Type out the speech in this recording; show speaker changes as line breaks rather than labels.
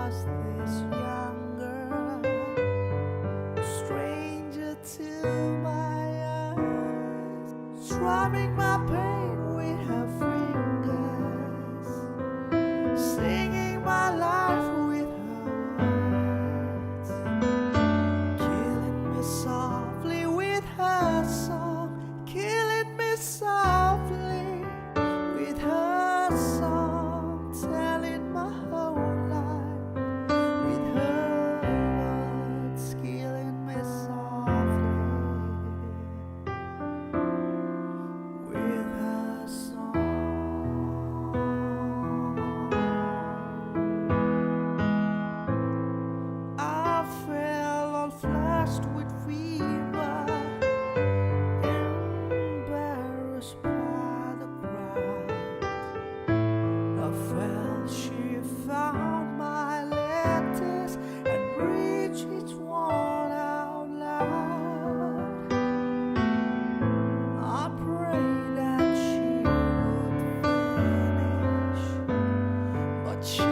was this young girl, a stranger to my eyes, strumming my pain with her fingers, singing my life with her words, killing me softly with her song, killing me softly with her song, telling my whole life with her words, killing me softly with her song. I fell all flushed with fever, embarrassed by the crowd. I felt she found my letters and read each one out loud. I prayed that she would finish, but she